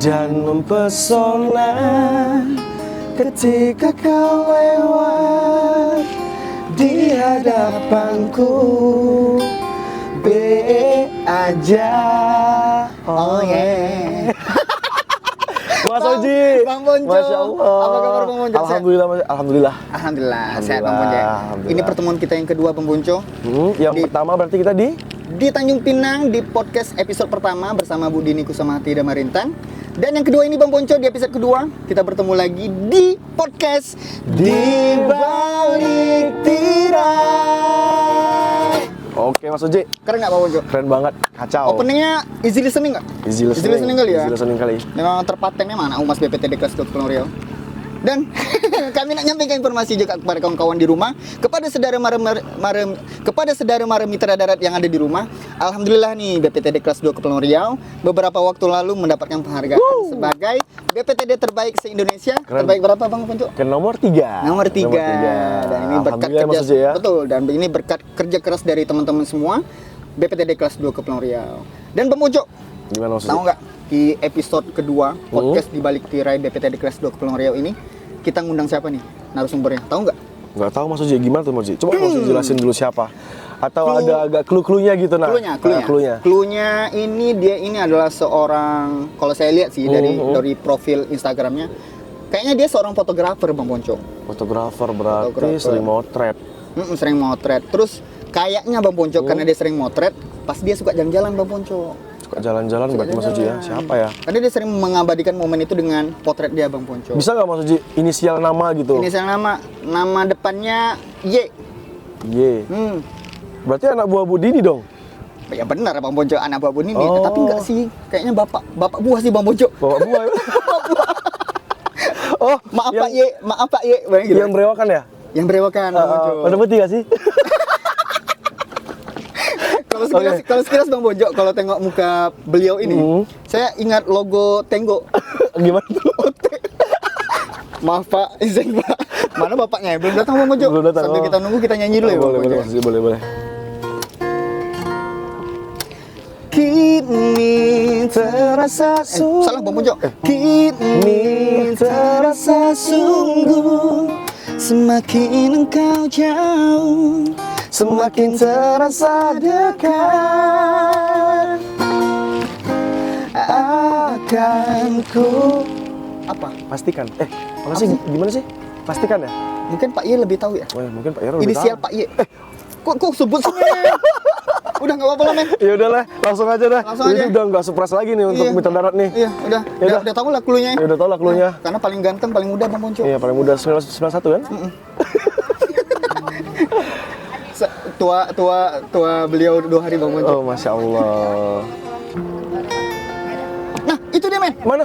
dan mempesona ketika kau lewat di hadapanku. Be aja. Oh yeah. Mas Oji, Bang Ponco. Masya Allah. Apa kabar Bang Ponco? Alhamdulillah, Alhamdulillah. Alhamdulillah, sehat Bang Ponco. Ini pertemuan kita yang kedua Bang Ponco. Yang pertama berarti kita di Tanjung Pinang di podcast episode pertama bersama Bu Dini Kusamati Damarintang. Dan yang kedua ini Bang Ponco, di episode kedua kita bertemu lagi di podcast Di Balik Tirai. Oke Mas Oji. Keren nggak Bang Ponco? Keren banget, kacau. Openingnya easy listening nggak? Easy listening kali ya? Easy listening kali. Memang Terpatennya mana? Umas BPTD kelas 2 Kepulauan Riau. Dan kami nak nyampaikan informasi juga kepada kawan-kawan di rumah, kepada saudara mara mitra darat yang ada di rumah. Alhamdulillah nih BPTD kelas 2 Kepulauan Riau beberapa waktu lalu mendapatkan penghargaan sebagai BPTD terbaik se-Indonesia. Keren. Terbaik berapa Bang Ponco? Ke nomor 3. Nomor 3. Dan ini berkat kerja ya? betul, dan ini berkat kerja keras dari teman-teman semua BPTD kelas 2 Kepulauan Riau. Dan Bang Ponco, gimana maksudnya? tahu nggak di episode kedua podcast di Balik Tirai BPTD kelas 2 Kepulauan Riau ini kita ngundang siapa nih narasumbernya? Tahu nggak? Nggak tahu Mas Oji, gimana tuh Mas Oji? Coba Mas Oji jelasin dulu siapa. Atau ada agak clue-cluenya gitu nah. Cluenya ini adalah seorang, kalau saya lihat sih dari profil Instagramnya, kayaknya dia seorang fotografer Bang Ponco. Fotografer berarti sering motret. Sering motret. Terus kayaknya Bang Ponco karena dia sering motret, pas dia suka jalan-jalan Bang Ponco. Jalan-jalan berarti Mas Oji ya? Siapa ya? Karena dia sering mengabadikan momen itu dengan potret dia Bang Ponco. Bisa nggak Mas Oji inisial nama gitu? Inisial nama depannya Y. Y. Berarti anak buah Bu Dini dong? Ya benar Bang Ponco, anak buah Bu Dini. Tapi enggak sih, kayaknya bapak buah sih Bang Ponco. Bapak buah ya? Oh, maaf Pak Y. Gitu. Yang berewakan ya? Yang berewakan Bang Ponco. Pada putih gak sih? Kalau sekilas Bang Bojo, kalau tengok muka beliau ini, saya ingat logo Tenggo. Gimana tuh? Maaf Pak, izin Pak. Mana bapaknya? Belum datang Bang Bojo. Belum datang. Sambil kita nunggu, kita nyanyi dulu ya Bang Bojo. Boleh. Kini terasa salah Bang Bojo. Kini terasa sungguh, semakin engkau jauh, semakin terasa dekat. Akan ku apa? Pastikan. Apa sih? Gimana sih? Pastikan ya? Mungkin Pak Y lebih tahu ya. Oh, ya mungkin Pak Y lebih Inisial tahu. Pak Y. Kok sebut sih? Udah nggak apa-apa lah men. Ya udahlah, langsung aja dah. Ini udah nggak surprise lagi nih untuk mitra darat nih. Iya, udah tahu lah cluenya. Ya udah tahu lah cluenya. Karena paling ganteng, paling muda Bang Ponco. Iya, paling muda 91 kan? Tua beliau 2 hari Bang Ponco. Oh, Masya Allah. Nah, itu dia men. Mana?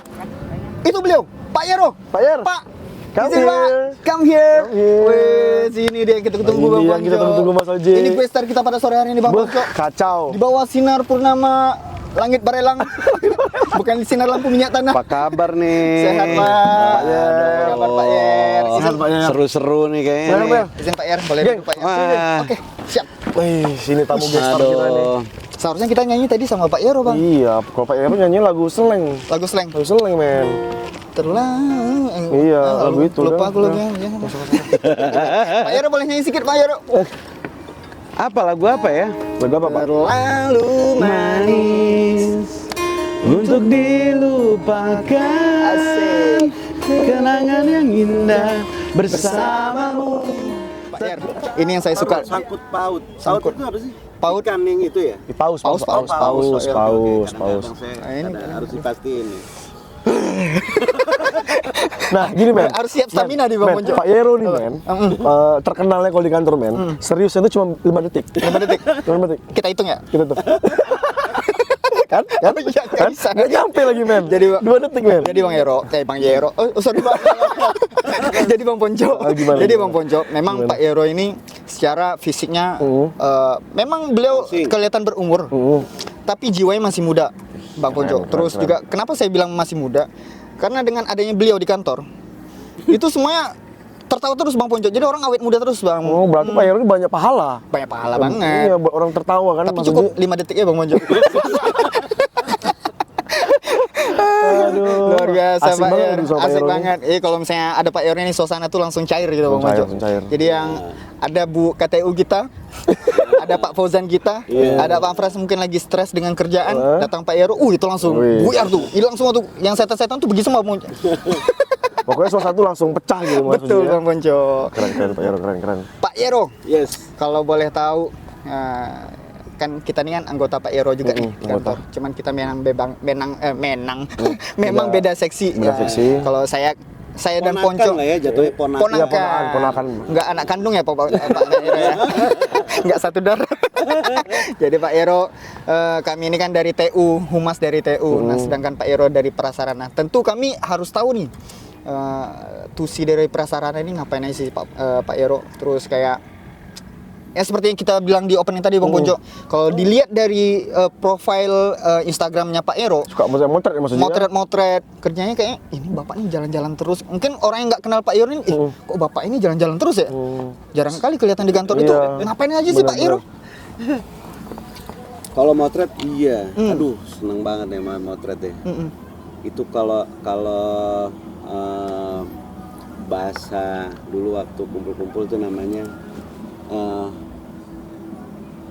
Itu beliau, Pak Yero. Pak Yer. Pak. Come Izin, here. Pak. Come here. Wih, sini dia kita tunggu Bang Ponco. Kita tunggu Mas Oji. Ini gue star kita pada sore hari ini Bang Ponco. Kacau. Di bawah sinar purnama langit barelang. Bukan sinar lampu minyak tanah. Apa kabar nih? Sehat Pak. Apa kabar Pak Yer? Sehat Pak Yer. Seru-seru nih kayaknya. Izin Pak Yer, boleh duduk Pak Yer. Oke, siap. Wih, sini tamu gestar kita nih. Seharusnya kita nyanyi tadi sama Pak Yero Bang. Iya, kalau Pak Yero nyanyi lagu Seleng. Lagu slang. Lagu Seleng, men. Terlalu. Iya, lagu itu. Lupa aku lagi. Pak Yero boleh nyanyi sedikit Pak Yero. Apa lagu apa ya? Lagu apa, Pak? Terlalu manis Untuk dilupakan. Asik. Kenangan yang indah bersamamu. Pak Yer, ini yang saya suka. Sangkut paut. Sangkut. Paut itu apa sih? Paut. Ikan yang itu ya? Paus. Paus. Kadang-kadang ini. harus dipastiin nih. Nah, gini men. Harus siap stamina di Bang Ponco. Pak Yero nih men. Terkenalnya kalau di kantor men. Seriusnya itu cuma 5 detik. 5 detik. 5 detik. Kita hitung ya. Kita tuh. Kan? Nggak bisa. Nggak nyampe lagi men. Jadi 2 detik men. Jadi Bang Yero, Bang Yero. Oh, sorry Pak. Jadi Bang Ponco. Jadi Bang Ponco, memang Pak Yero ini secara fisiknya memang beliau kelihatan berumur. Tapi jiwanya masih muda, Bang Ponco. Terus juga kenapa saya bilang masih muda? Karena dengan adanya beliau di kantor, itu semuanya tertawa terus Bang Ponco. Jadi orang awet muda terus Bang. Oh, berarti Pak Yero ini banyak pahala. Banyak pahala banget. Iya, buat orang tertawa kan. Tapi cukup 5 detik ya Bang Ponco. Aduh. biasa Asik Pak banget Ero, nih sama Pak asik Ero nih. banget. Kalau misalnya ada Pak Ero ini suasana tuh langsung cair gitu Bang Langsung cair, Ponco. langsung cair. Jadi yang ada Bu KTU kita, ada Pak Fauzan kita, ada Pak Pras mungkin lagi stres dengan kerjaan, datang Pak Ero, itu langsung Wih. buyar tuh, hilang semua tuh. Yang setan-setan tuh pergi semua Bang Ponco. Pokoknya suasana tuh langsung pecah gitu Mas Betul Uji ya. Bang Ponco. Keren Pak Ero, keren. Pak Ero, Yes. kalau boleh tahu, kan kita ini kan anggota Pak Ero juga nih di anggota. kantor. Cuman kita memang beda seksi. Beda seksi. Kalau saya dan Ponakan Ponco lah ya, jatuhnya ponakan. Iya, ponakan. Nggak anak kandung ya Pak Ero ya. Nggak satu darah. Jadi Pak Ero, kami ini kan dari TU, humas dari TU. Nah, sedangkan Pak Ero dari prasarana. Tentu kami harus tahu nih, tusi dari prasarana ini ngapain aja sih Pak Ero. Terus kayak ya seperti yang kita bilang di opening tadi Bang Ponco. Kalau dilihat dari profile Instagramnya Pak Ero, Suka motret ya Mas Uji ya? motret kerjanya kayak ini bapak ini jalan-jalan terus. Mungkin orang yang nggak kenal Pak Ero ini, kok bapak ini jalan-jalan terus ya? Jarang kali kelihatan di kantor itu. Iya. Ngapain aja sih Pak Ero? Kalau motret iya. Aduh, seneng banget ya motret ya. Itu kalau bahasa dulu waktu kumpul-kumpul tuh namanya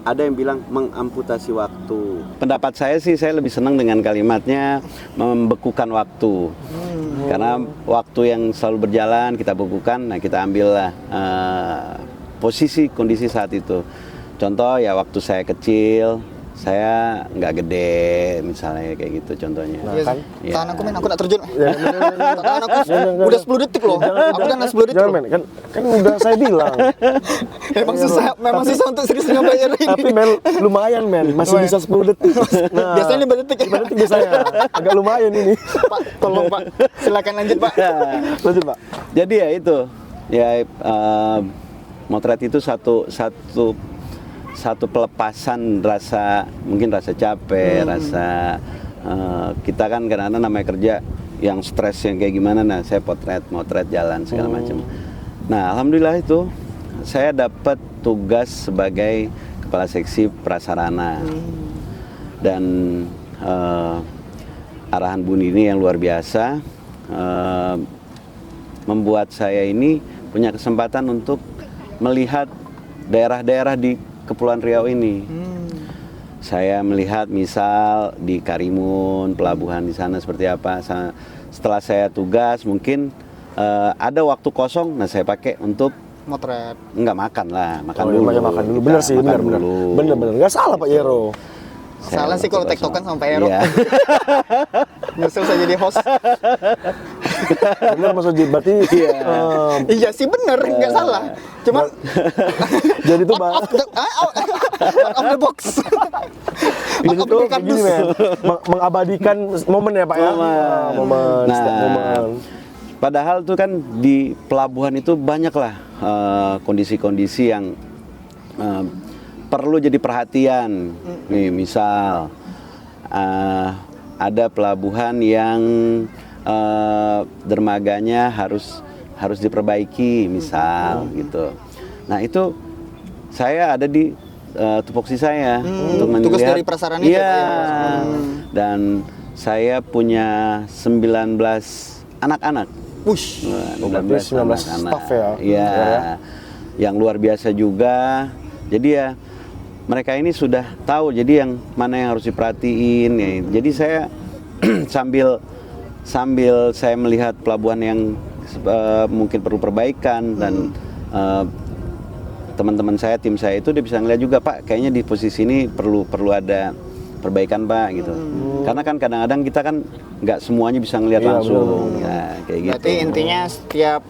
ada yang bilang mengamputasi waktu. Pendapat saya sih, saya lebih senang dengan kalimatnya membekukan waktu. Karena waktu yang selalu berjalan kita bekukan, nah kita ambillah posisi kondisi saat itu. Contoh ya waktu saya kecil, saya nggak gede misalnya kayak gitu contohnya. Iya kan? sih. Tahan aku men, aku nak terjun. Jangan, Tahan aku jangan. udah 10 detik loh. Aku kan 10 detik Jangan loh. men, kan udah saya bilang. Memang susah untuk serius dengan Pak Ero ini. Tapi men, lumayan men, masih bisa 10 detik. Nah, Biasanya 5 detik ya. 5 detik biasanya. Agak lumayan ini. Pak, tolong Pak. Silakan lanjut Pak. Lanjut Pak. Jadi ya itu, ya motret itu satu pelepasan rasa, mungkin rasa capek, rasa kita kan kadang-kadang namanya kerja yang stres yang kayak gimana, nah saya motret jalan segala macam. Nah alhamdulillah itu saya dapat tugas sebagai kepala seksi prasarana dan arahan Bu Nini yang luar biasa membuat saya ini punya kesempatan untuk melihat daerah-daerah di Kepulauan Riau ini. Saya melihat misal di Karimun, pelabuhan di sana seperti apa. Setelah saya tugas mungkin ada waktu kosong, nah saya pakai untuk Motret. enggak makan lah, makan Oh, dulu. iya, makan dulu. Kita Bener sih, makan bener. dulu. Bener. Nggak salah Pak Ero. Salah sih kalau tektokan sama Pak Ero. Iya. Nyesel saya jadi host. Bener Mas Uji, berarti Iya sih bener, nggak salah. Cuma jadi tuh Bang. out of the box. Jadi tuh begini men, mengabadikan momen ya Pak ya. Momen, setiap momen. Padahal tuh kan di pelabuhan itu banyaklah kondisi-kondisi yang perlu jadi perhatian. Nih misal ada pelabuhan yang dermaganya harus diperbaiki misal gitu. Nah itu saya ada di tupoksi saya untuk melihat. Tugas dari prasarana itu, Iya. Pak, ya? Dan saya punya 19 anak-anak. Wush. 19 staff ya. Iya. Yang luar biasa juga. Jadi ya mereka ini sudah tahu jadi yang mana yang harus diperhatiin ya. Jadi saya sambil saya melihat pelabuhan yang mungkin perlu perbaikan dan teman-teman saya, tim saya itu dia bisa ngeliat juga, Pak, kayaknya di posisi ini perlu ada perbaikan Pak gitu. Karena kan kadang-kadang kita kan nggak semuanya bisa ngeliat Iya, langsung. Ya, kayak gitu. Berarti intinya setiap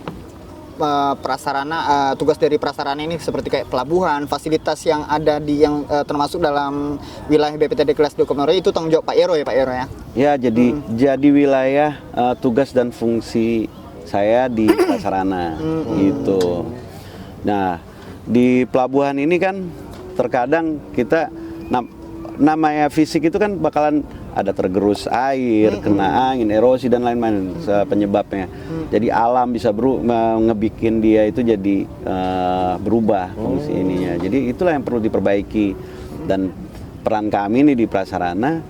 prasarana, tugas dari prasarana ini seperti kayak pelabuhan, fasilitas yang ada di yang termasuk dalam wilayah BPTD kelas 2 Komoro itu tanggung jawab Pak Ero ya Pak Ero ya? Ya, jadi wilayah tugas dan fungsi saya di prasarana gitu. Nah, di pelabuhan ini kan terkadang kita namanya fisik itu kan bakalan ada tergerus air, kena angin, erosi dan lain-lain penyebabnya. Jadi alam bisa ngebikin dia itu jadi berubah fungsi ininya. Jadi itulah yang perlu diperbaiki. Dan peran kami nih di prasarana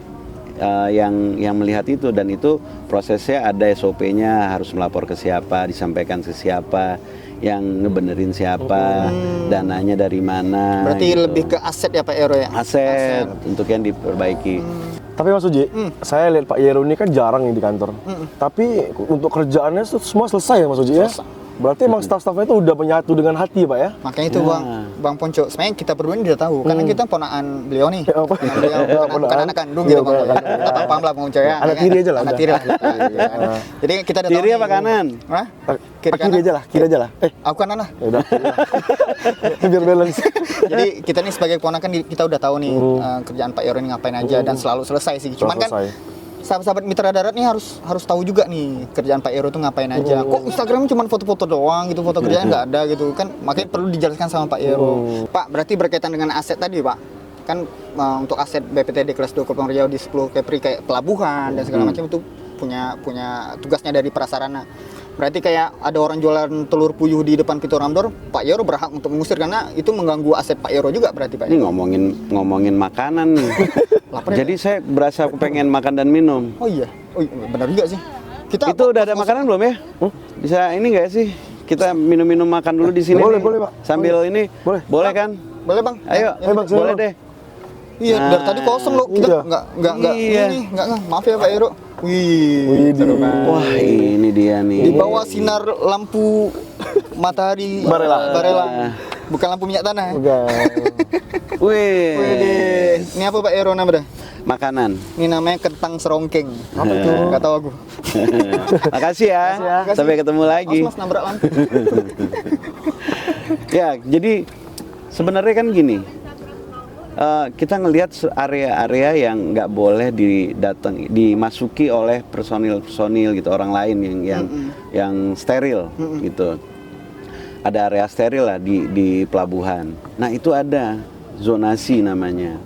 yang melihat itu, dan itu prosesnya ada SOP-nya, harus melapor ke siapa, disampaikan ke siapa, yang ngebenerin siapa, dananya dari mana. Berarti gitu. lebih ke aset ya Pak Ero ya? Aset untuk yang diperbaiki. Tapi Mas Uji, saya lihat Pak Yero ini kan jarang nih di kantor. Tapi untuk kerjaannya tuh semua selesai ya Mas Uji ya? Berarti emang staff-staffnya itu udah menyatu dengan hati Pak ya? Makanya itu Bang Ponco, sebenarnya kita berdua ini udah tahu, karena kita ponakan beliau nih. Ya, apa? Nah, beliau bukan anak kandung gitu Bang. Kita paham lah Bang Ponco ya. Anak tiri aja lah, Anak udah. tiri lah. Jadi kita udah tahu. Kiri nih. apa kanan? Hah? Kiri aja lah, kiri aja lah. Aku kanan lah. Ya udah. Biar balance. Jadi kita nih sebagai keponakan kita udah tahu nih kerjaan Pak Yero ini ngapain aja dan selalu selesai sih. Cuman kan sahabat-sahabat mitra darat nih harus tahu juga nih kerjaan Pak Yero tuh ngapain aja. Kok Instagram cuma foto-foto doang gitu, foto kerjaan nggak ada gitu kan. Makanya perlu dijelaskan sama Pak Yero. Pak, berarti berkaitan dengan aset tadi Pak. Kan untuk aset BPTD kelas 2 Kepulauan Riau di 10 Kepri kayak pelabuhan dan segala macam itu punya tugasnya dari prasarana. Berarti kayak ada orang jualan telur puyuh di depan pintu Ramdor, Pak Yero berhak untuk mengusir karena itu mengganggu aset Pak Yero juga berarti Pak. Ini ngomongin makanan nih. Jadi saya berasa pengen makan dan minum. Oh iya, benar juga sih. Kita Itu udah ada makanan belum ya? Bisa ini nggak sih? Kita minum-minum makan dulu di sini. Boleh, nih. boleh, Pak. Sambil ini. Boleh. Boleh kan? boleh Bang. Ayo, Bang, boleh Bang. deh. Iya, dari tadi kosong loh. Kita Iya. enggak Iya. enggak. Maaf ya Pak Yero. Wih, seru banget. Wah, ini dia nih. Di bawah sinar lampu matahari Barela. Bukan lampu minyak tanah. Udah. Wih. Wih, ini apa Pak Yero namanya? Makanan. Ini namanya kentang serongkeng. Apa itu? Enggak tahu aku. Makasih ya. Makasih. Sampai ketemu lagi. Mas nabrak lampu. Ya, jadi sebenarnya kan gini. Kita ngelihat area-area yang nggak boleh dimasuki oleh personil gitu, orang lain yang steril gitu. Ada area steril lah di pelabuhan. Nah itu ada zonasi namanya.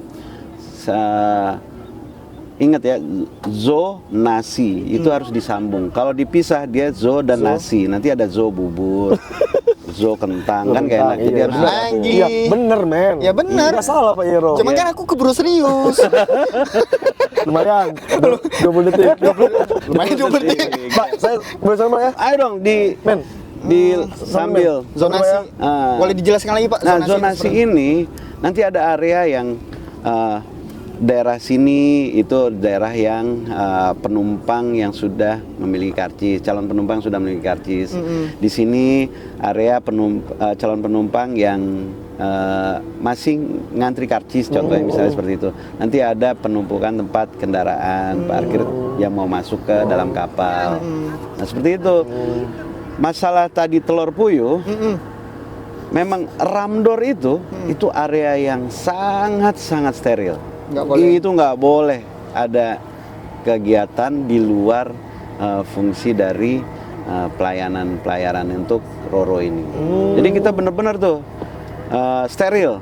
Ingat ya, zonasi itu harus disambung. Kalau dipisah dia zo dan nasi, nanti ada zo bubur. Zo kentang kan gak enak, jadi harus Lagi. Iya, bener men. Ya bener. Nggak salah Pak Yero. Cuman kan aku keburu serius. Lumayan. 20 detik. Lumayan 20 detik. Pak, saya boleh sama ya? ayo dong Men. sambil. Zonasi. Boleh dijelaskan lagi Pak? Nah, zonasi ini nanti ada area yang daerah sini itu daerah yang penumpang yang sudah memiliki karcis, calon penumpang sudah memiliki karcis. Di sini area calon penumpang yang masih ngantri karcis, contohnya misalnya seperti itu. Nanti ada penumpukan tempat kendaraan, parkir yang mau masuk ke dalam kapal. Nah, seperti itu. Masalah tadi telur puyuh, memang Ramdor itu area yang sangat-sangat steril. Nggak boleh. Itu nggak boleh ada kegiatan di luar fungsi dari pelayanan untuk Roro ini. Jadi kita benar-benar tuh steril.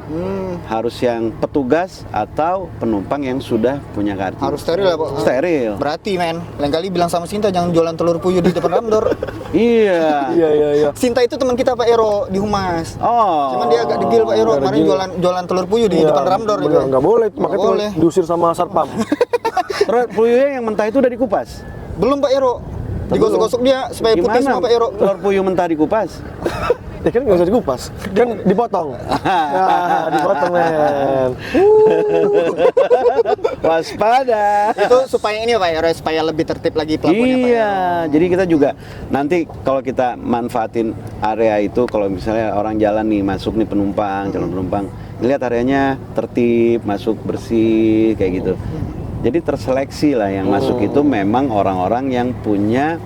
Harus yang petugas atau penumpang yang sudah punya kartu. Harus steril ya Pak? Steril. Berarti men, lain kali bilang sama Sinta jangan jualan telur puyuh di depan Ramdor. Iya. Iya. Sinta itu teman kita Pak Ero di Humas. Oh. Cuman dia agak degil Pak Ero, kemarin jualan telur puyuh di depan Ramdor itu. Nggak boleh, makanya tuh boleh. diusir sama satpam. Telur puyuhnya yang mentah itu udah dikupas. Belum Pak Ero. Digosok-gosok dia supaya putih semua Pak Ero. Telur puyuh mentah dikupas? Ya kan nggak usah dikupas, kan dipotong. Nah, dipotong men. Waspada. Itu supaya ini Pak Ero, supaya lebih tertib lagi pelabuhannya Pak Ero. Iya, jadi kita juga nanti kalau kita manfaatin area itu, kalau misalnya orang jalan nih, masuk nih penumpang, calon penumpang, lihat areanya tertib, masuk bersih, kayak gitu. Jadi terseleksi lah yang masuk itu memang orang-orang yang punya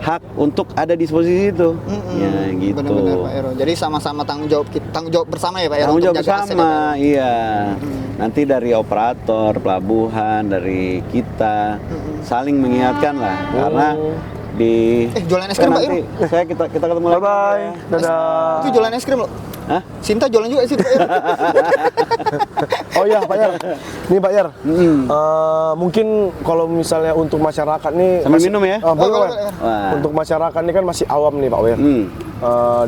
hak untuk ada di posisi itu. Ya gitu. Benar-benar Pak Ero. Jadi sama-sama tanggung jawab bersama ya Pak Ero. Tanggung jawab untuk jaga aset ya, Pak bersama, Ero. iya. Nanti dari operator pelabuhan, dari kita saling mengingatkan lah, karena di jualan es krim, Pak nanti kita ketemu lagi. Bye. Dadah. Itu jualan es krim loh. Hah? Sinta jualan juga sih Pak Ero. Oh iya Pak Yar, nih Pak Yar, mungkin kalau misalnya untuk masyarakat nih Sambil minum ya? Boleh, boleh, Pak. boleh. Wah. Untuk masyarakat ini kan masih awam nih Pak Yar,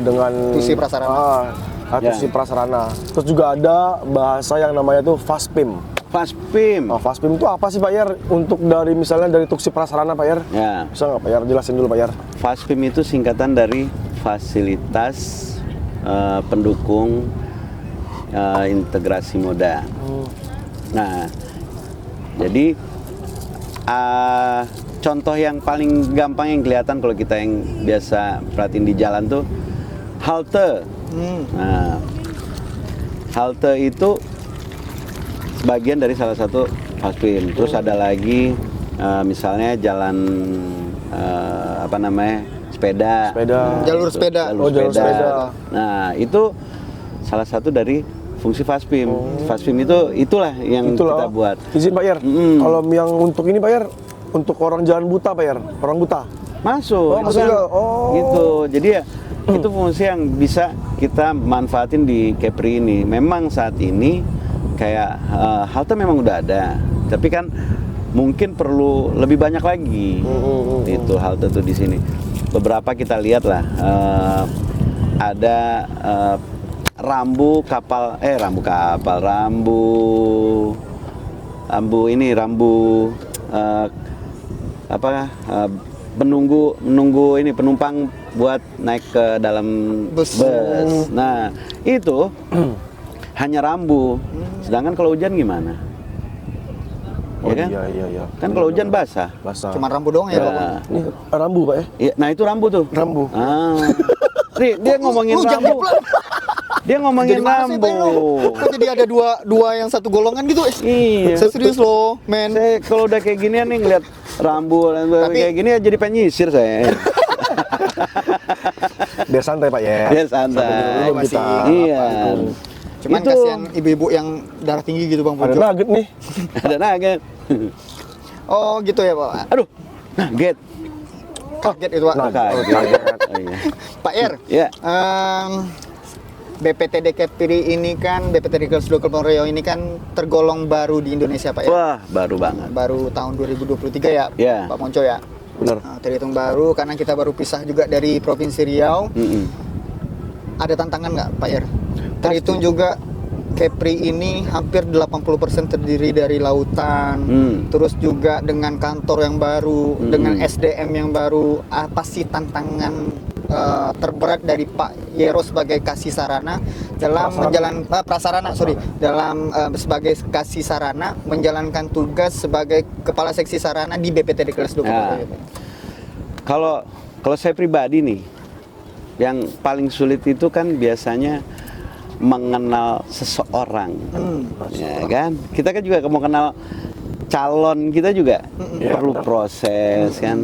dengan Tusi prasarana. tusi prasarana. Terus juga ada bahasa yang namanya tuh FASPIM. Faspim. Oh, Faspim itu apa sih Pak Yer? Untuk dari misalnya dari Tuksi Prasarana Pak Yer? Ya, Bisa nggak Pak Yer? Jelasin dulu Pak Yer. Faspim itu singkatan dari fasilitas pendukung integrasi moda. Nah, jadi contoh yang paling gampang yang kelihatan kalau kita yang biasa perhatiin di jalan tuh halte. Nah, halte itu bagian dari salah satu Faspim. Terus ada lagi misalnya jalan apa namanya sepeda. Jalur sepeda. Jalur sepeda. Nah, itu salah satu dari fungsi Faspim. Faspim itulah yang kita buat. Izin Pak Yer, kalau yang untuk ini Pak Yer, untuk orang jalan buta Pak Yer, orang buta. Masuk. Oh, itu masuk kan, juga. Oh. Gitu. Jadi ya itu fungsi yang bisa kita manfaatin di Kepri ini. Memang saat ini kayak halte memang udah ada, tapi kan mungkin perlu lebih banyak lagi. Itu halte tuh di sini. Beberapa kita lihat lah ada rambu menunggu ini penumpang buat naik ke dalam bus. Nah, itu hanya rambu. Sedangkan kalau hujan gimana? Oh Ya kan? iya. Kan kalau hujan basah. Cuma rambu doang ya, Pak? Ya. Ini rambu Pak ya? Iya, nah itu rambu tuh. Rambu. Nih, dia ngomongin rambu. Dia ngomongin rambu. Kok jadi ada dua yang satu golongan gitu? Iya. Saya serius loh, men. Saya kalau udah kayak ginian nih ngeliat rambu kayak gini ya jadi penyisir saya. Biar santai Pak ya. Dia santai. Belum Masih. kita. Iya. Cuman Itu. kasihan ibu-ibu yang darah tinggi gitu, Bang Ada Pojo. nugget nih. Ada nugget. Oh, gitu ya, Pak. Aduh, nugget. Kaget itu, Pak. Kaget. Oh, iya. Pak Er. Ya. BPTD Kepri ini kan, BPTD Girls Local Ponorogo ini kan tergolong baru di Indonesia, Pak Er. Wah, baru banget. Baru tahun 2023 ya, Ya. Pak Monco ya. Bener. Nah, terhitung baru karena kita baru pisah juga dari Provinsi Riau. Ada tantangan nggak, Pak Er? Terhitung juga Kepri ini hampir 80% terdiri dari lautan. Terus juga dengan kantor yang baru, dengan SDM yang baru. Apa sih tantangan terberat dari Pak Yero sebagai kasih sarana dalam sebagai kasih sarana menjalankan tugas sebagai kepala seksi sarana di BPTD Kelas 20. Nah, kalau saya pribadi nih, yang paling sulit itu kan biasanya mengenal seseorang, ya kan? Kita kan juga mau kenal calon kita juga perlu proses kan.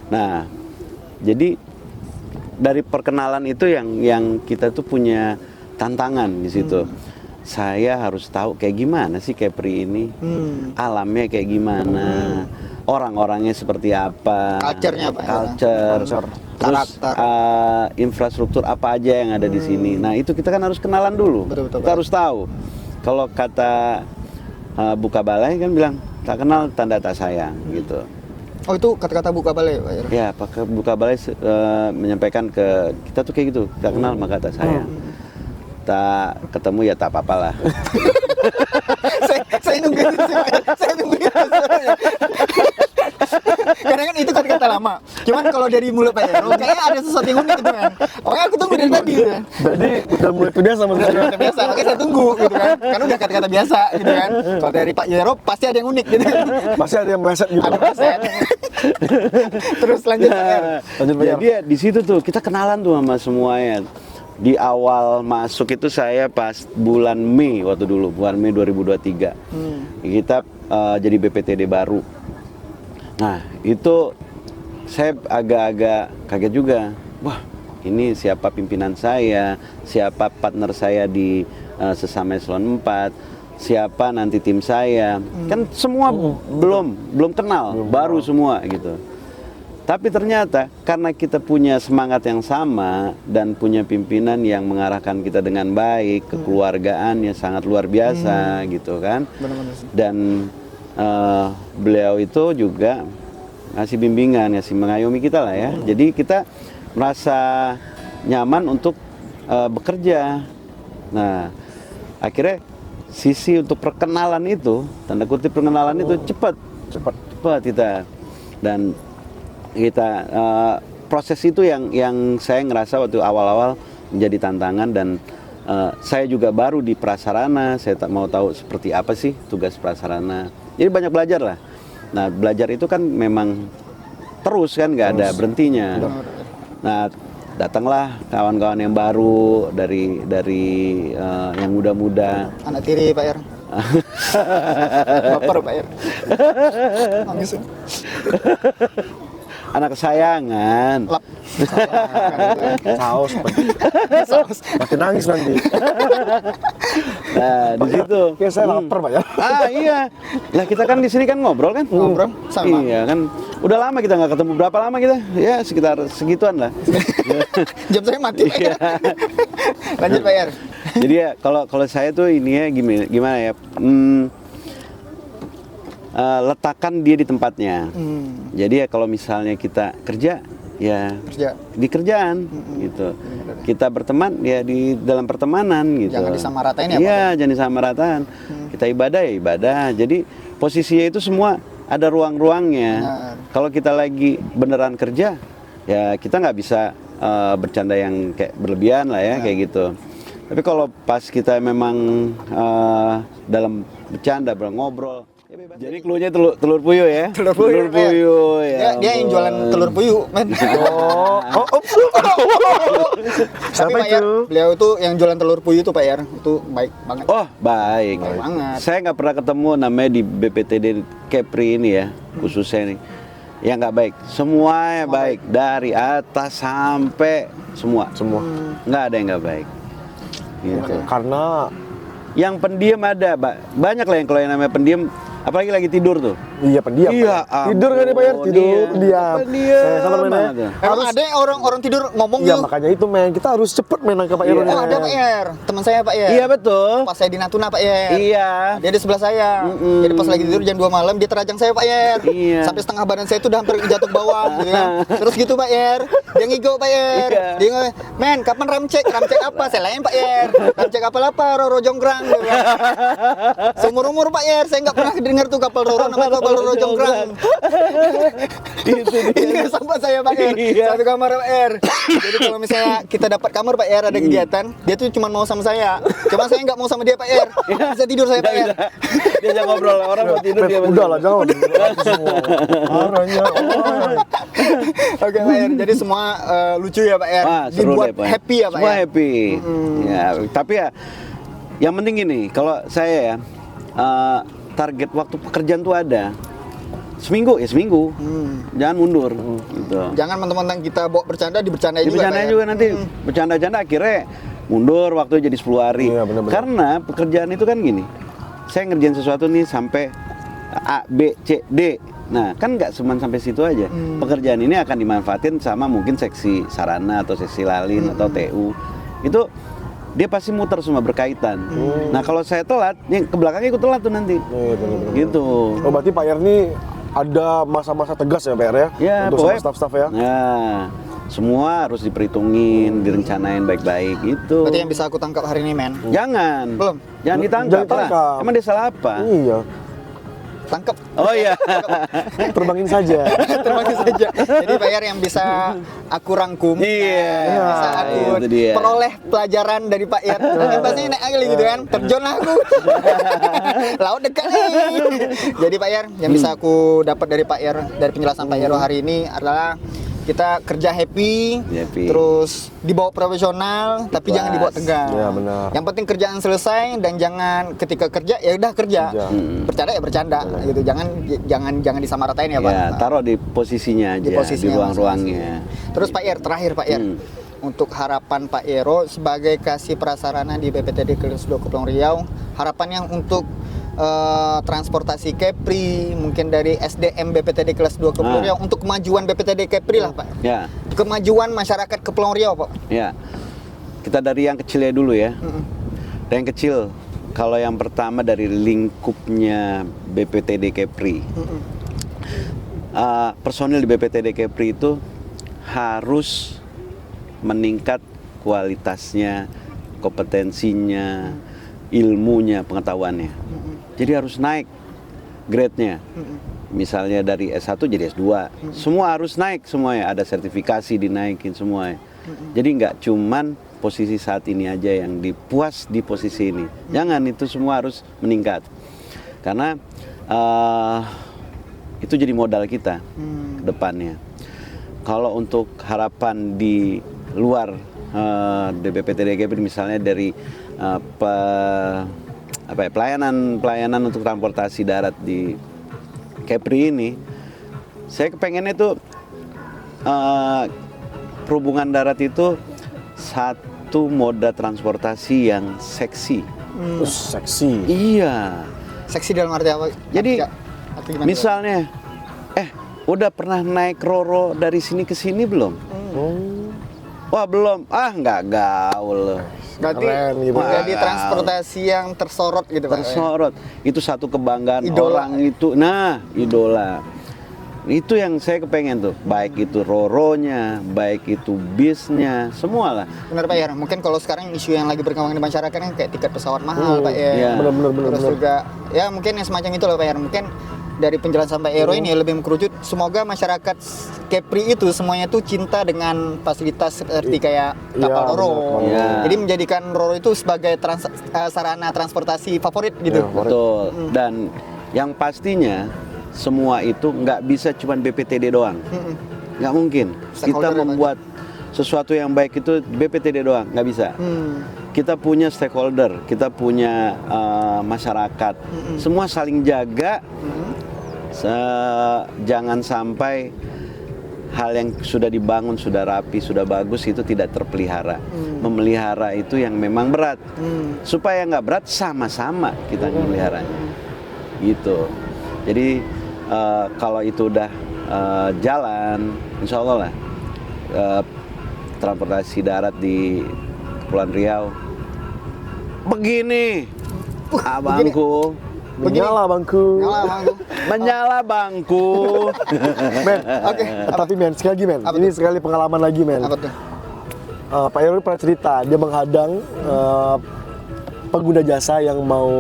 Nah, jadi dari perkenalan itu yang kita tuh punya tantangan di situ. Saya harus tahu kayak gimana sih Kepri ini, alamnya kayak gimana, orang-orangnya seperti apa, Culture-nya apa? culture. Terus infrastruktur apa aja yang ada di sini. Nah itu kita kan harus kenalan dulu. Betul, kita harus tahu. Kalau kata Buka Balai kan bilang tak kenal tanda tak sayang gitu. Oh, itu kata-kata Buka Balai, Pak Er? Ya, Pak Buka Balai menyampaikan ke kita tuh kayak gitu. Tak kenal maka tak sayang. Tak ketemu ya tak apa-apalah. saya nunggu itu sih, Pak Er. Saya nunggu itu sebenarnya. Karena kan itu kata lama. Cuman kalau dari mulut Pak Yero kayaknya ada sesuatu yang unik gitu kan. Makanya aku tunggu dari tadi gitu kan. Jadi udah mulai terbiasa sama saya. Kata biasa, makanya saya tunggu gitu kan. Karena udah kata-kata biasa gitu kan. Kalau dari Pak Yero pasti ada yang unik gitu kan. Masih ada yang meleset gitu. Ada preset. Terus lanjut Pak Er. Lanjut, Pak Er. Jadi ya di situ tuh kita kenalan tuh sama semuanya. Di awal masuk itu saya pas bulan Mei waktu dulu, bulan Mei 2023. Kita jadi BPTD baru. Nah, itu saya agak-agak kaget juga. Wah, ini siapa pimpinan saya, siapa partner saya di sesama eselon 4, siapa nanti tim saya. Kan semua belum kenal, baru semua gitu. Tapi ternyata karena kita punya semangat yang sama dan punya pimpinan yang mengarahkan kita dengan baik, kekeluargaan yang sangat luar biasa gitu kan. Benar-benar sih. Dan beliau itu juga ngasih bimbingan, ngasih mengayomi kita lah ya. Jadi kita merasa nyaman untuk bekerja. Nah, akhirnya sisi untuk perkenalan itu, tanda kutip perkenalan itu cepat kita, dan kita proses itu yang saya ngerasa waktu awal-awal menjadi tantangan, dan saya juga baru di prasarana, saya tak mau tahu seperti apa sih tugas prasarana, jadi banyak belajar lah. Nah, belajar itu kan memang terus kan, nggak ada berhentinya. Nah, datanglah kawan-kawan yang baru dari yang muda-muda. Anak tiri Pak Er. Baper Pak Er. Nangis. Anak kesayangan. Lap. Saus. Makin nangis nanti. Nah, di situ. Kayak saya lapar, Pak ya. Iya. Lah kita kan di sini kan ngobrol kan? Ngobrol sama. Iya kan. Udah lama kita nggak ketemu. Berapa lama kita? Ya sekitar segituan lah. Jam saya mati Pak Er. Lanjut Pak Er. Jadi ya kalau saya tuh ini ya gimana ya? Letakkan dia di tempatnya. Jadi ya kalau misalnya kita kerja ya di kerjaan gitu. Kita berteman ya di dalam pertemanan gitu. Jangan disamaratain ya Pak. Iya, jangan disamaratain. Kita ibadah ya ibadah. Jadi posisinya itu semua ada ruang-ruangnya. Kalau kita lagi beneran kerja ya kita nggak bisa bercanda yang kayak berlebihan lah ya kayak gitu. Tapi kalau pas kita memang dalam bercanda ngobrol. Jadi cluenya telur puyuh ya. Telur puyuh ya. Dia yang jualan telur puyuh, men. Tapi Pak Er, beliau itu yang jualan telur puyuh itu Pak Er, itu baik banget. Oh, baik. Baik banget. Saya nggak pernah ketemu namanya di BPTD Kepri ini ya, khususnya nih. Yang nggak baik. Semuanya baik, dari atas sampai semua. Nggak ada yang nggak baik. Gitu. Karena yang pendiam ada, banyak lah yang kalau yang namanya pendiam, apalagi lagi tidur tuh. iya pendiam. Iya, Pak. Tidur kan nih Pak ya? Tidur, pendiam. Pendiam. Emang ada yang orang tidur ngomong Iya gitu. makanya itu men, kita harus cepet main ke Pak Ero. Oh ada Pak Er, teman saya Pak Er. Iya betul. Pas saya di Natuna Pak Er. Iya. Dia di sebelah saya. Jadi pas lagi tidur jam 2 malam dia terajang saya Pak Er. Iya. Sampai setengah badan saya itu udah hampir jatuh ke bawah gitu kan. Terus gitu Pak Er. Dia ngigo Pak Er. Iya. Dia ngomong, "Men, kapan ramcek? Ramcek apa?" Saya lain Pak Er. "Ramcek apa? Roro Jonggrang." Gitu kan. Seumur-umur Pak Er saya nggak pernah dengar tuh kapal Roro namanya kapal Roro Jonggrang. Itu dia. Ini sama saya Pak Er. Iya. Satu kamar Pak Er. Jadi kalau misalnya kita dapat kamar Pak Er ada kegiatan, dia tuh cuma mau sama saya. Cuma saya nggak mau sama dia Pak Er. Bisa tidur saya Pak Er. Dia jangan ngobrol orang mau tidur dia. Udah lah jangan. Arahnya. Oke Pak Er. Jadi semua lucu ya Pak Er. Wah, seru Dibuat deh, Pak. happy ya Pak Semua Er. happy. Ya, tapi ya yang penting gini, kalau saya ya target waktu pekerjaan tuh ada. Seminggu ya seminggu. Jangan mundur gitu. Jangan teman-teman kita bawa bercanda dibercandain juga Pak Bercanda Er. juga nanti bercanda-canda akhirnya mundur waktu jadi 10 hari. Iya, benar-benar. Karena pekerjaan itu kan gini. Saya ngerjain sesuatu nih sampai A, B, C, D. Nah, kan nggak cuma sampai situ aja. Pekerjaan ini akan dimanfaatin sama mungkin seksi sarana atau seksi lalin atau TU. Itu dia pasti muter semua berkaitan. Nah, kalau saya telat, yang ke belakangnya ikut telat tuh nanti. Gitu. Oh berarti Pak Er ini ada masa-masa tegas ya Pak Er ya? Ya, untuk sama pokoknya- staff-staff ya? Nah, semua harus diperhitungin, direncanain baik-baik gitu. Berarti yang bisa aku tangkap hari ini men. Jangan. Belum? Jangan ditangkap Jangan lah. ditangkap. Emang dia salah apa? Iya, Tangkap. Oh iya. terbangin saja. Terima kasih saja. Jadi Pak Er yang bisa aku rangkum. Iya. Bisa aku Itu dia. peroleh pelajaran dari Pak Er. Kan pasti naik kali gitu kan. Terjun lah aku. Laut dekat nih. Jadi Pak Er yang bisa aku dapat dari Pak Er dari penjelasan Pak Ero hari ini adalah kita kerja happy, Happy. terus dibawa profesional, tapi Ikhlas. jangan dibawa tegang. Iya, benar. Yang penting kerjaan selesai dan jangan ketika kerja ya udah kerja. Bercanda ya bercanda gitu. Jangan disamaratain ya Pak. Ya, taruh di posisinya aja, di posisinya ruang-ruangnya. Terus Pak Er, terakhir Pak Er, untuk harapan Pak Ero sebagai kasih prasarana di BPTD Kelas 2 Kepulauan Riau, harapan yang untuk transportasi Kepri, mungkin dari SDM BPTD Kelas 2 Kepulauan Riau, untuk kemajuan BPTD Kepri lah Pak. Ya, Kemajuan masyarakat Kepulauan Riau Pak. ya. Kita dari yang kecilnya dulu ya. Dari yang kecil, kalau yang pertama dari lingkupnya BPTD Kepri. Personil di BPTD Kepri itu harus meningkat kualitasnya, kompetensinya, ilmunya, pengetahuannya. Jadi harus naik grade-nya. Misalnya dari S1 jadi S2. Semua harus naik semuanya, ada sertifikasi dinaikin semuanya. Jadi nggak cuman posisi saat ini aja yang dipuas di posisi ini. Jangan, itu semua harus meningkat. Karena itu jadi modal kita ke depannya. Kalau untuk harapan di luar DBPT-DGP misalnya dari pelayanan untuk transportasi darat di Kepri ini, saya kepengennya tuh perhubungan darat itu satu moda transportasi yang seksi. Seksi. Iya. Seksi dalam arti apa? Jadi Arti gimana? misalnya, udah pernah naik Roro dari sini ke sini belum? Wah belum, nggak gaul. Berarti Keren gitu. jadi transportasi yang tersorot gitu Pak. Tersorot. Itu satu kebanggaan Idola. orang itu. Nah, idola. Itu yang saya kepengen tuh, baik itu Roronya, baik itu bisnya, semua lah. Benar Pak ya, mungkin kalau sekarang isu yang lagi berkembang di masyarakat kan kayak tiket pesawat mahal Pak ya. Iya. Bener. Terus juga ya mungkin yang semacam itu loh Pak ya. Mungkin dari penjelasan Pak Ero ini lebih mengkerucut, semoga masyarakat Kepri itu semuanya tuh cinta dengan fasilitas seperti kayak kapal Iya, Roro. benar. Iya. Jadi menjadikan Roro itu sebagai sarana transportasi favorit gitu. Iya. Betul. Dan yang pastinya semua itu nggak bisa cuma BPTD doang. Nggak mungkin. Kita Stakeholder ya, Pak? membuat sesuatu yang baik itu BPTD doang, nggak bisa. Kita punya stakeholder, kita punya masyarakat. Semua saling jaga. Jangan sampai hal yang sudah dibangun, sudah rapi, sudah bagus itu tidak terpelihara. Memelihara itu yang memang berat. Supaya nggak berat, sama-sama kita memeliharanya. Gitu. Jadi kalau itu udah jalan, insya Allah lah transportasi darat di Kepulauan Riau begini, abangku. Menyala bangku. Nyala Bang. Menyala bangku. Men, Oke. tapi men, sekali lagi men, Apa ini tuh? sekali pengalaman lagi men. Apa tuh? Pak Heru pernah cerita, dia menghadang pengguna jasa yang mau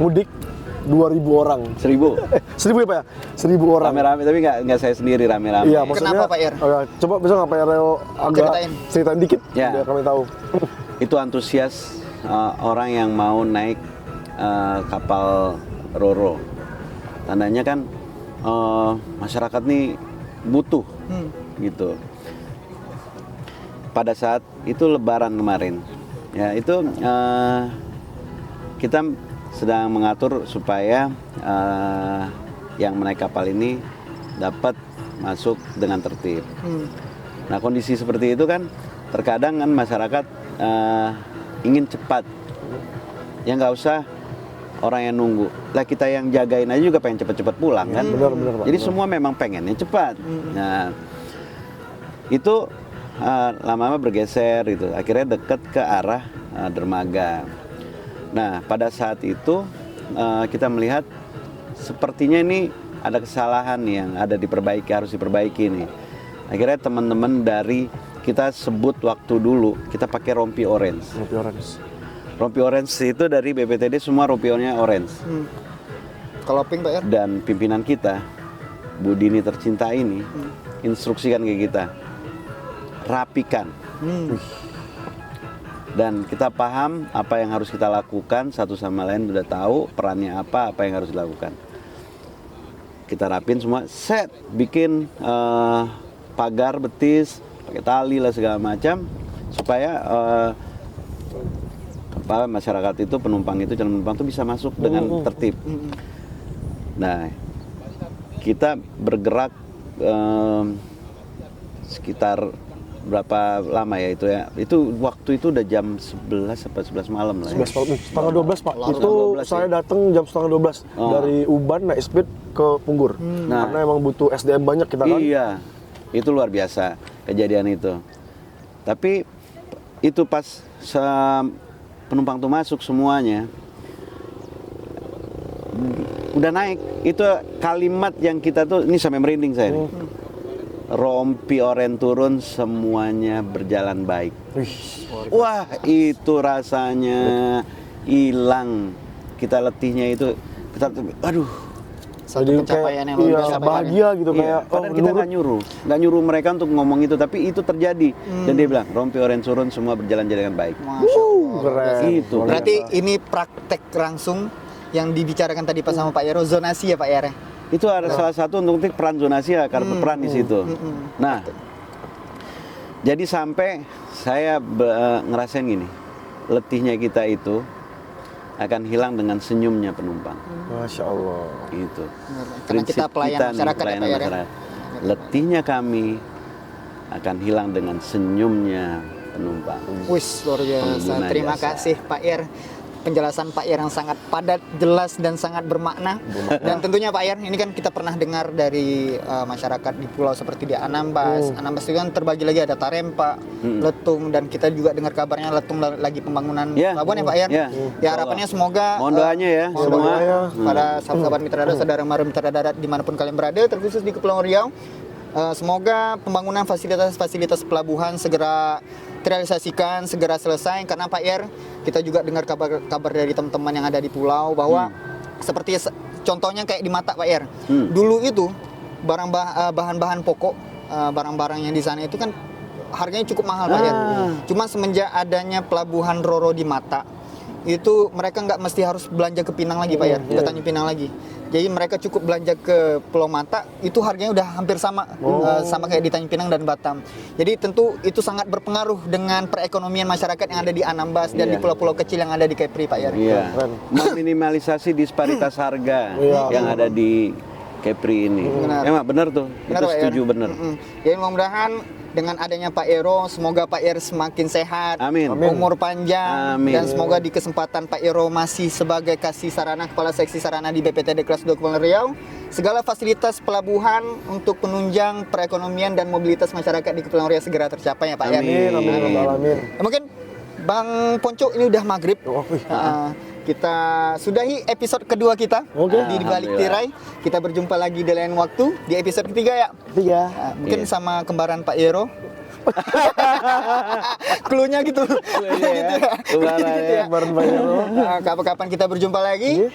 mudik 2.000 orang. 1000. 1.000 ya Pak ya? 1.000 orang. Rame-rame, tapi nggak saya sendiri rame-rame. Iya, maksudnya. Kenapa, Pak Ir? Oh, ya, coba bisa nggak Pak Heru agak ceritain dikit, Ya. biar kami tahu. Itu antusias orang yang mau naik kapal Roro. Tandanya kan masyarakat nih butuh gitu. Pada saat itu Lebaran kemarin, ya itu kita sedang mengatur supaya yang menaik kapal ini dapat masuk dengan tertib. Nah kondisi seperti itu kan terkadang kan masyarakat ingin cepat, ya nggak usah orang yang nunggu. Lah kita yang jagain aja juga pengen cepet-cepet pulang kan. Benar, Pak. Jadi Benar. semua memang pengennya cepat. Nah itu lama-lama bergeser gitu. Akhirnya deket ke arah dermaga. Nah pada saat itu kita melihat sepertinya ini ada kesalahan nih yang ada diperbaiki, harus diperbaiki nih. Akhirnya teman-teman dari kita sebut waktu dulu kita pakai rompi orange. Rompi orange. Rompi orange itu dari BPTD semua rompionya orange. Kalau pink Pak Ir? Dan pimpinan kita, Bu Dini tercinta ini, instruksikan ke kita, rapikan. Dan kita paham apa yang harus kita lakukan, satu sama lain udah tahu perannya apa yang harus dilakukan. Kita rapin semua, set, bikin pagar betis, pakai tali lah segala macam, supaya masyarakat itu, penumpang itu, calon penumpang itu bisa masuk dengan tertib. Nah, kita bergerak sekitar berapa lama ya itu ya? Itu waktu itu udah jam 11 atau 11 malam lah. Ya. 11 setengah 12 Pak. Itu 12, saya ya? datang jam setengah 12 dari Uban naik speed ke Punggur. Nah. Karena emang butuh SDM banyak kita kan. Iya, itu luar biasa kejadian itu. Tapi itu pas penumpang tuh masuk semuanya, udah naik. Itu kalimat yang kita tuh, ini sampai merinding saya nih. Rompi oren turun, semuanya berjalan baik. Wah, itu rasanya hilang, kita letihnya itu, kita aduh. Satu pencapaian yang luar biasa, Pak Ier. bahagia gitu Iya, kayak padahal kita nggak nyuruh mereka untuk ngomong itu, tapi itu terjadi. Dan dia bilang, rompi oren surun semua berjalan dengan baik. Masya Allah, keren. Gitu. Berarti ini praktek langsung yang dibicarakan tadi pas sama Pak Yero, zonasi ya Pak Yer? Itu ada salah satu untuk peran zonasi ya, karena berperan di situ. Nah, jadi sampai saya ngerasain gini, letihnya kita itu akan hilang dengan senyumnya penumpang. Masya Allah. Itu. Karena kita pelayan masyarakat ya Pak Yer. Letihnya kami akan hilang dengan senyumnya penumpang. Wis, luar biasa. Pengguna Terima jasa. kasih Pak Yer. Penjelasan Pak Yer yang sangat padat, jelas dan sangat bermakna. Dan tentunya Pak Yer, ini kan kita pernah dengar dari masyarakat di pulau seperti di Anambas. Anambas itu kan terbagi lagi ada Tarempa, Letung, dan kita juga dengar kabarnya Letung lagi pembangunan Ya. pelabuhan ya Pak Yer. Ya. Ya harapannya semoga Mohon doanya ya mohon semua. doa pada sahabat-sahabat mitra darat, saudara mara mitra darat dimanapun kalian berada, terkhusus di Kepulauan Riau. Semoga pembangunan fasilitas-fasilitas pelabuhan segera terrealisasikan, segera selesai, karena Pak Yer, kita juga dengar kabar dari teman-teman yang ada di pulau bahwa seperti contohnya kayak di Mata Pak Yer. Dulu itu bahan-bahan pokok, barang-barang yang di sana itu kan harganya cukup mahal Pak Yer. Cuma semenjak adanya pelabuhan Roro di Mata, itu mereka nggak mesti harus belanja ke Pinang lagi Pak Yer, ke Tanjung Pinang lagi. Jadi mereka cukup belanja ke Pulau Mata, itu harganya udah hampir sama, sama kayak di Tanjung Pinang dan Batam. Jadi tentu itu sangat berpengaruh dengan perekonomian masyarakat yang ada di Anambas dan di pulau-pulau kecil yang ada di Kepri Pak Yer. Iya. Meminimalisasi disparitas harga yang ada di Kepri ini. Benar. Emang benar tuh. Benar, Itu Pak Yer? setuju benar. Jadi mudah-mudahan dengan adanya Pak Ero, semoga Pak Yer semakin sehat, Amin. umur panjang, Amin. dan semoga di kesempatan Pak Ero masih sebagai kasih sarana Kepala Seksi Sarana di BPTD Kelas 2 Kepulauan Riau, segala fasilitas pelabuhan untuk penunjang perekonomian dan mobilitas masyarakat di Kepulauan Riau segera tercapai ya Pak Yer. Amin. Mungkin Bang Ponco ini udah maghrib. Kita sudahi episode kedua kita di Balik Tirai. Kita berjumpa lagi di lain waktu di episode ketiga ya. Mungkin sama kembaran Pak Yero. Cluenya gitu. Kembaran Pak Yero. Kapan-kapan kita berjumpa lagi.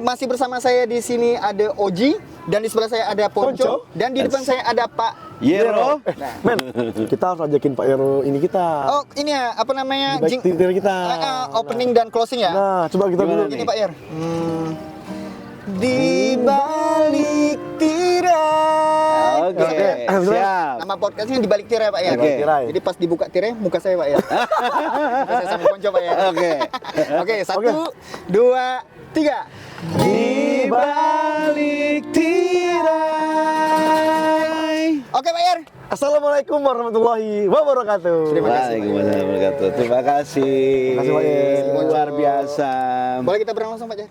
Masih bersama saya di sini ada Oji, dan di sebelah saya ada Ponco, dan di depan saya ada Pak Yero. Men, kita harus ajakin Pak Yero ini kita. Oh, ini ya, apa namanya? Di balik tirai kita. Opening dan closing ya. Nah, coba kita dulu. Ini Pak Yer. Di balik tirai. Oke, siap. Nama podcastnya di balik tirai Pak Yer. Oke. Jadi pas dibuka tirai, muka saya Pak Yer. Muka saya sama Ponco Pak Yer. Oke. Oke, 1, 2, 3. Di balik tirai. Oke Pak Yer. Assalamualaikum warahmatullahi wabarakatuh. Terima kasih, Pak. Waalaikumsalam warahmatullahi wabarakatuh. Terima kasih. Terima kasih, Pak Yer. Luar biasa. Boleh kita berang langsung Pak Yer?